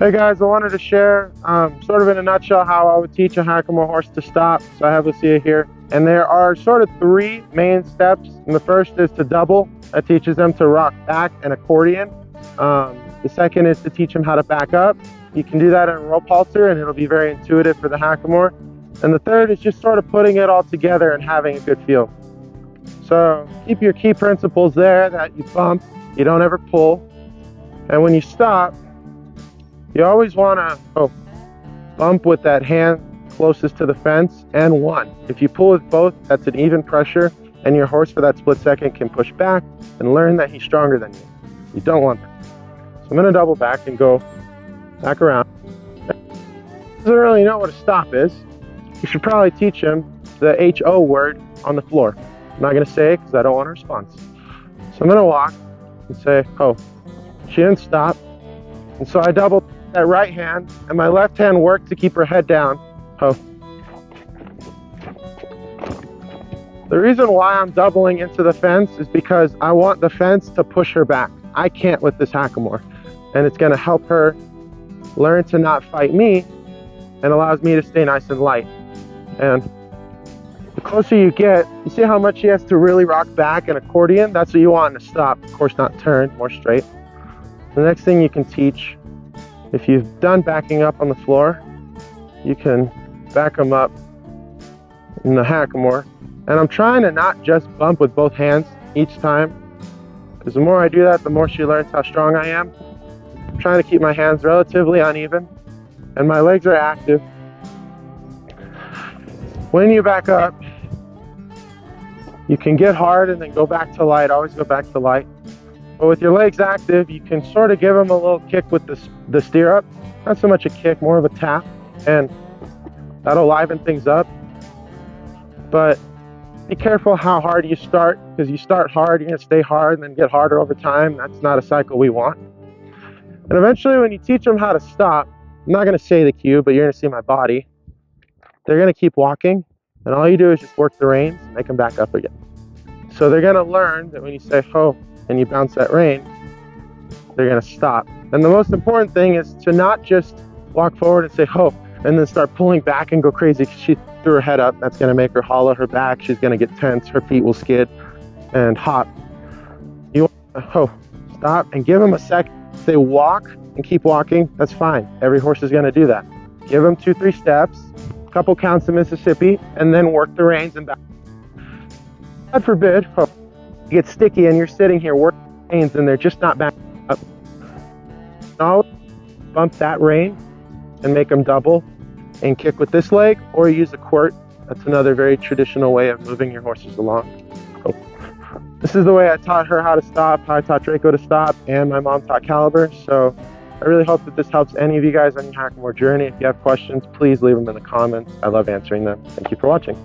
Hey guys, I wanted to share sort of in a nutshell how I would teach a Hackamore horse to stop. So I have Lucia here, and there are sort of three main steps. And the first is to double. That teaches them to rock back and accordion. The second is to teach them how to back up. You can do that in a rope halter and it'll be very intuitive for the Hackamore. And the third is just sort of putting it all together and having a good feel. So keep your key principles there, that you bump, you don't ever pull. And when you stop, you always want to bump with that hand closest to the fence and one. If you pull with both, that's an even pressure, and your horse for that split second can push back and learn that he's stronger than you. You don't want that. So I'm going to double back and go back around. Doesn't really know what a stop is. You should probably teach him the H-O word on the floor. I'm not going to say it because I don't want a response. So I'm going to walk and say, oh, she didn't stop. And so I double that right hand, and my left hand worked to keep her head down. Oh. The reason why I'm doubling into the fence is because I want the fence to push her back. I can't with this Hackamore, and it's going to help her learn to not fight me and allows me to stay nice and light. And the closer you get, you see how much she has to really rock back and accordion? That's what you want to stop. Of course, not turn, more straight. The next thing you can teach, if you've done backing up on the floor, you can back them up in the Hackamore. And I'm trying to not just bump with both hands each time, because the more I do that, the more she learns how strong I am. I'm trying to keep my hands relatively uneven, and my legs are active. When you back up, you can get hard and then go back to light. Always go back to light. But with your legs active, you can sort of give them a little kick with the stirrup. Not so much a kick, more of a tap, and that'll liven things up. But be careful how hard you start, because you start hard, you're going to stay hard and then get harder over time. That's not a cycle we want. And eventually when you teach them how to stop, I'm not going to say the cue, but you're going to see my body. They're going to keep walking, and all you do is just work the reins and make them back up again. So they're going to learn that when you say ho and you bounce that rein, they're going to stop. And the most important thing is to not just walk forward and say ho and then start pulling back and go crazy. She threw her head up. That's going to make her hollow her back. She's going to get tense. Her feet will skid and hop. You want to ho, stop, and give them a second. Say walk and keep walking. That's fine. Every horse is going to do that. Give them 2-3 steps, a couple counts of Mississippi, and then work the reins and back. God forbid, you get sticky and you're sitting here working the reins and they're just not back up. Now bump that rein and make them double and kick with this leg, or use a quirt. That's another very traditional way of moving your horses along. So, this is the way I taught her how to stop, how I taught Draco to stop, and my mom taught Caliber. So I really hope that this helps any of you guys on your Hackamore journey. If you have questions, please leave them in the comments. I love answering them. Thank you for watching.